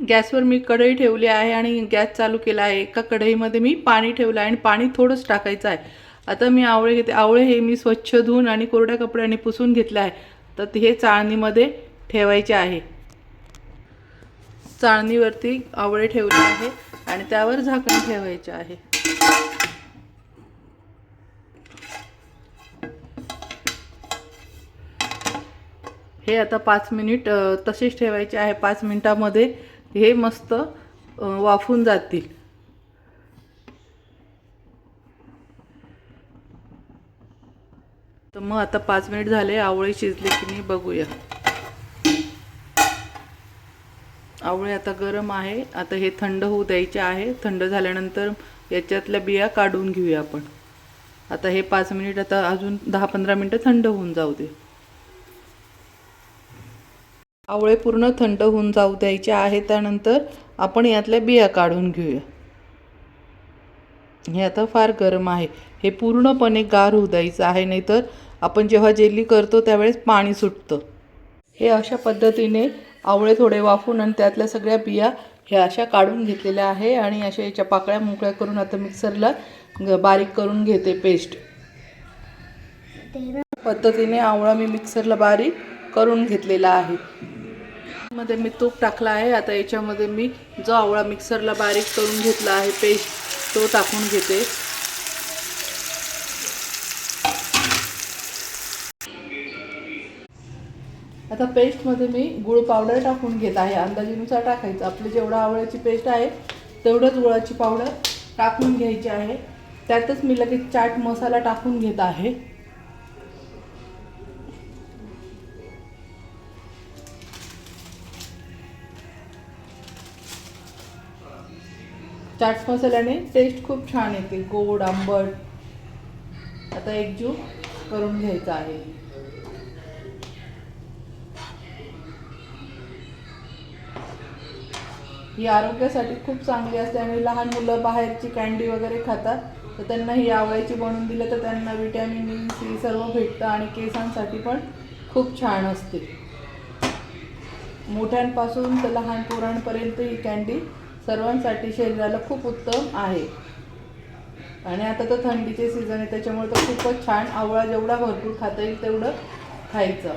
गॅसवर मी कढई ठेवली आहे आणि गॅस चालू केला आहे। एका कढईमध्ये मी पाणी ठेवलं आहे आणि पाणी थोडंच टाकायचं आहे। आता मी आवळे घेते। आवळे हे मी स्वच्छ धुवून आणि कोरड्या कपड्याने पुसून घेतले आहे। तर हे चाळणीमध्ये ठेवायचे आहे। चाळणीवरती आवळे ठेवले आहे आणि त्यावर झाकण ठेवायचे आहे। हे आता 5 मिनिट तसेच ठेवायचे आहे। 5 मिनिटांमध्ये हे मस्त वाफून जातील। तर मग आता 5 मिनिट झाले, आवळे शिजले की नाही बघूया। आवळे आता गरम आहे। आता हे थंड होऊ द्यायचे आहे। थंड झाल्यानंतर याच्यातल्या बिया काढून घेऊया आपण। आता हे 5 मिनिट, आता अजून 10-15 मिनिटं थंड होऊन जाऊ दे। आवळे पूर्ण थंड होऊन जाऊ द्यायचे आहे। त्यानंतर आपण यातल्या बिया काढून घेऊया। हे आता फार गरम आहे। हे पूर्णपणे गार होऊ द्यायचं आहे, नाहीतर आपण जेव्हा जेली करतो त्यावेळेस पाणी सुटतं। हे अशा पद्धतीने आवळे थोडे वाफून आणि त्यातल्या सगळ्या बिया ह्या अशा काढून घेतलेल्या आहे आणि अशा याच्या पाकळ्या मोकळ्या करून आता मिक्सरला बारीक करून घेते पेस्ट। पद्धतीने आवळा मी मिक्सरला बारीक करून घेतलेला आहे। मध्ये मी तूप टाकला आहे। आता याच्यामध्ये मी जो आवळा मिक्सरला बारीक करून घेतला आहे पेस्ट तो टाकून घेते। आता पेस्टमध्ये मी गूळ पावडर टाकून घेत आहे। अंदाजानुसार टाकायचं। आपली जेवढा आवळ्याची पेस्ट आहे तेवढंच गुळाची पावडर टाकून घ्यायची आहे। त्यातच मी लगेच चाट मसाला टाकून घेत आहे। चाट मसाल्याने टेस्ट खूप छान येते, गोड आंबट। आता एकजीव करून घ्यायचा आहे। ही आरोग्यासाठी खूप चांगली असते आणि लहान मुलं बाहेरची कँडी वगैरे खातात, तर त्यांना ही आवळ्याची बनवून दिलं तर त्यांना व्हिटॅमिन सी सर्व भेटतं आणि केसांसाठी पण खूप छान असते। मोठ्यांपासून तर लहान पोरांपर्यंत ही कँडी सर्वांसाठी शरीराला खूप उत्तम आहे। आणि आता तर थंडीचे सीझन आहे त्याच्यामुळे तर खूपच छान। आवळा जेवढा भरपूर खाता येईल तेवढं खायचं।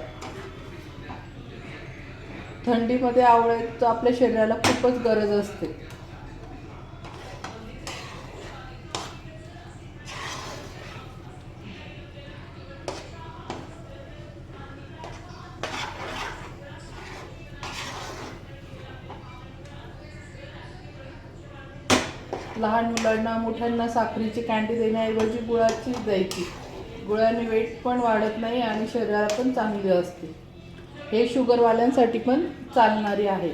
थंडीमध्ये आवळ्याचं आपल्या शरीराला खूपच गरज असते। लहान मुलांना मोठ्यांना साखरेची कँडी देण्याऐवजी गुळाची द्यायची। गुळाने वेट पण वाढत नाही आणि शरीराला पण चांगली असते। हे शुगरवाल्यांसाठी पण चालणारी आहे।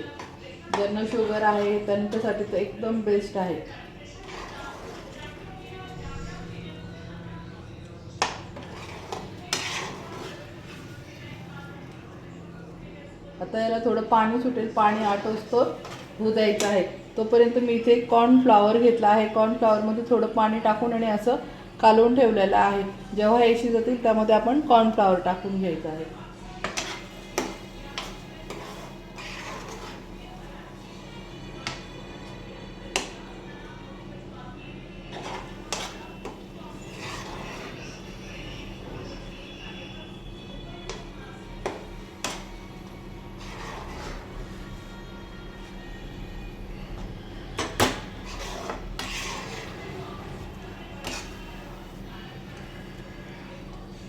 ज्यांना शुगर आहे त्यांच्यासाठी तर एकदम बेस्ट आहे। आता याला थोडं पाणी सुटेल, पाणी आटोस्तोवर होऊ द्यायचं आहे। तोपर्यंत मी इथे कॉर्नफ्लॉवर घेतला आहे। कॉर्नफ्लॉवरमध्ये थोडं पाणी टाकून आणि असं कालवून ठेवलेलं आहे। जेव्हा हे शिजतील त्यामध्ये आपण कॉर्नफ्लॉवर टाकून घ्यायचं आहे।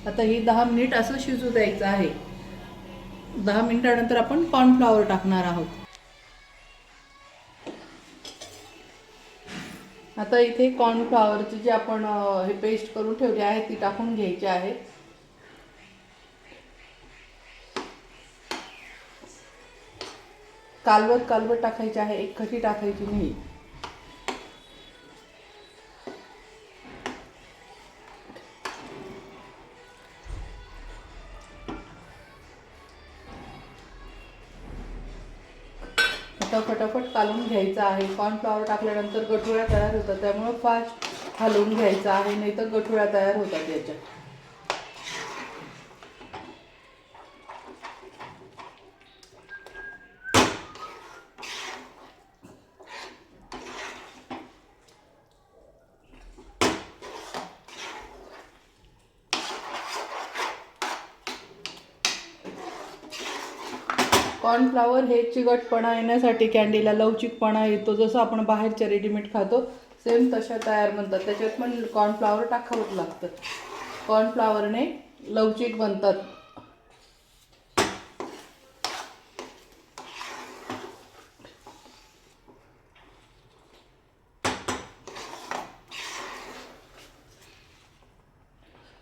आता ही 10 मिनिट असं शिजू द्यायचं आहे। 10 मिनिटानंतर आपण कॉर्नफ्लॉवर टाकणार आहोत। आता इथे कॉर्नफ्लॉवरची जी आपण हे पेस्ट करून ठेवली आहे ती टाकून घ्यायची आहे। कालवत कालवत टाकायची आहे, एकखटी टाकायची नाही। आता फटाफट कालवून घ्यायचं आहे। कॉर्नफ्लॉवर टाकल्यानंतर गठुळ्या तयार होतात, त्यामुळे फास्ट हलवून घ्यायचं आहे, नाहीतर गठुळ्या तयार होतात याच्या। कॉर्नफ्लॉवर हे चिकटपणा येण्यासाठी, कँडीला लवचिकपणा येतो, जसं आपण बाहेरच्या रेडीमेड खातो सेम तशा तयार बनतात. त्याच्यात पण कॉर्नफ्लॉवर टाकावंच लागतं. कॉर्नफ्लॉवरने लवचिक बनतात.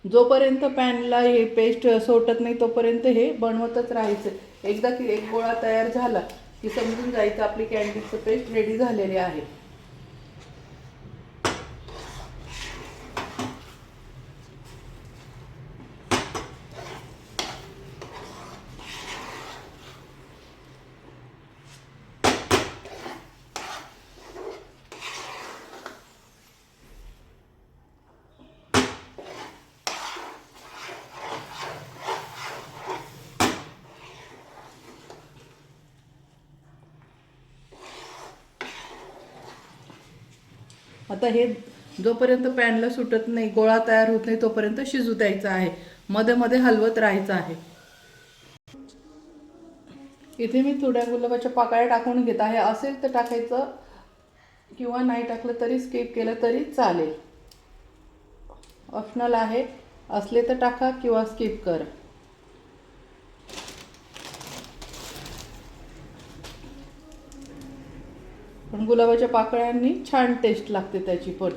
जोपर्यंत पॅनला हे पेस्ट सोटत नाही तोपर्यंत हे बनवतच राहायचं. एकदा की एक गोळा तयार झाला की समजून जायचं आपली कँडीचं पेस्ट रेडी झालेली आहे. आता हे जोपर्यंत पॅनला सुटत नाही, गोळा तयार होत नाही तोपर्यंत शिजू द्यायचं आहे. मध्ये मध्ये हलवत राहायचं आहे. इथे मी थोड्या गुलाबाच्या पाकळ्या टाकून घेत आहे. असेल तर टाकायचं किंवा नाही टाकलं तरी स्किप केलं तरी चालेल. ऑप्शनल आहे. असले तर टाका किंवा स्किप करा. पण गुलाबाच्या पाकळ्यांनी छान टेस्ट लागते त्याची पण.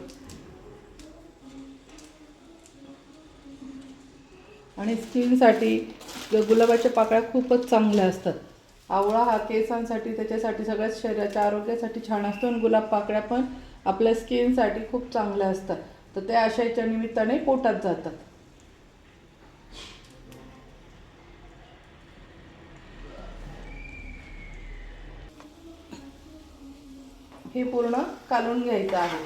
आणि स्किनसाठी गुलाबाच्या पाकळ्या खूपच चांगल्या असतात. आवळा हा केसांसाठी, त्याच्यासाठी सगळ्याच शरीराच्या आरोग्यासाठी छान असतो. आणि गुलाब पाकळ्या पण आपल्या स्किनसाठी खूप चांगल्या असतात. तर त्या अशाच्या निमित्ताने पोटात जातात. हे पूर्ण कालवून घ्यायचं आहे.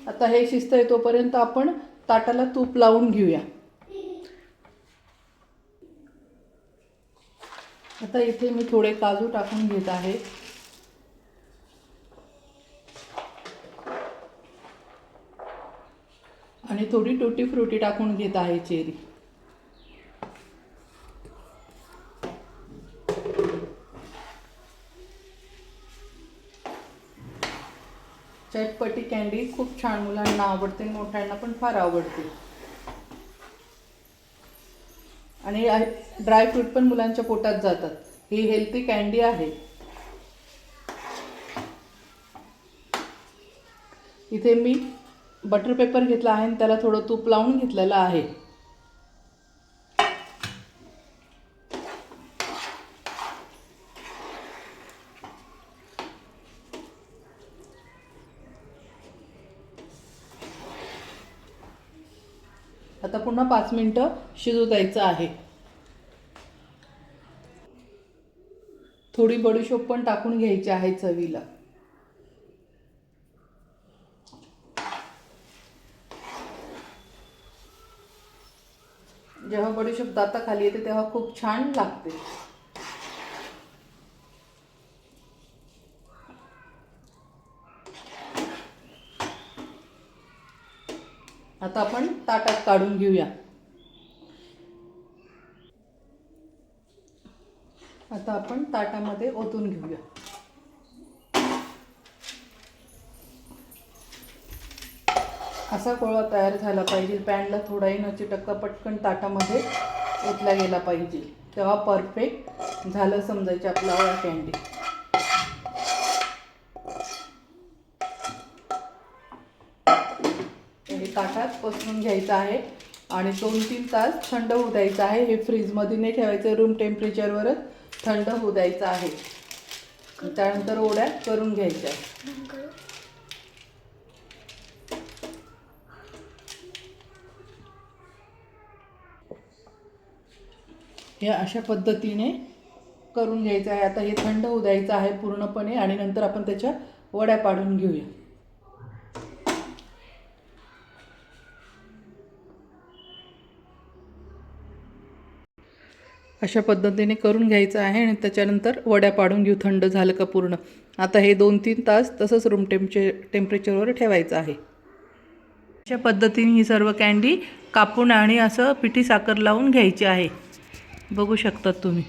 आता हे शिजतंय तोपर्यंत आपण ताटाला तूप लावून घेऊया. आता इथे मी थोडे काजू टाकून घेत आहे. आणि थोडी टुटी फ्रुटी टाकून घेत आहे, चेरी. चटपटी कँडी खूप छान मुलांना आवडते, मोठ्यांना पण फार आवडते. आणि ड्रायफ्रूट पण मुलांच्या पोटात जातात. ही हेल्थी कँडी आहे. इथे मी बटर पेपर घेतला आहे आणि त्याला थोडं तूप लावून घेतलेलं आहे. आता पुन्हा 5 मिनिटं शिजू द्यायचं आहे. थोडी बडीशोप पण टाकून घ्यायची आहे चवीला. जेव्हा बडीशोप दाताखाली येते तेव्हा खूप छान लागते. आता आपण ताटात काढून घेऊया. आता आपण ताटामध्ये ओतून घेऊया. असा गोळा तयार झाला पाहिजे. पॅनला थोडाही न चिटकता पटकन ताटामध्ये ओतला गेला पाहिजे. तेव्हा परफेक्ट झालं समजायचं आपला आवळा कँडी. हे ताटात पसरून घ्यायचं आहे आणि 2-3 तास थंड होऊ द्यायचं आहे. हे फ्रीजमध्ये नाही ठेवायचं, रूम टेम्परेचरवरच थंड होऊ द्यायचं आहे. त्यानंतर ओढ्या करून घ्यायच्या. हे अशा पद्धतीने करून घ्यायचं आहे. आता हे थंड होऊ द्यायचं आहे पूर्णपणे आणि नंतर आपण त्याच्या वड्या पाडून घेऊया. अशा पद्धतीने करून घ्यायचं आहे आणि त्याच्यानंतर वड्या पाडून घेऊ. थंड झालं का पूर्ण. आता हे 2-3 तास तसंच रूम टेम्परेचरवर ठेवायचं आहे. अशा पद्धतीने ही सर्व कँडी कापून आणि असं पिठी साखर लावून घ्यायची आहे. बघू शकतात तुम्ही.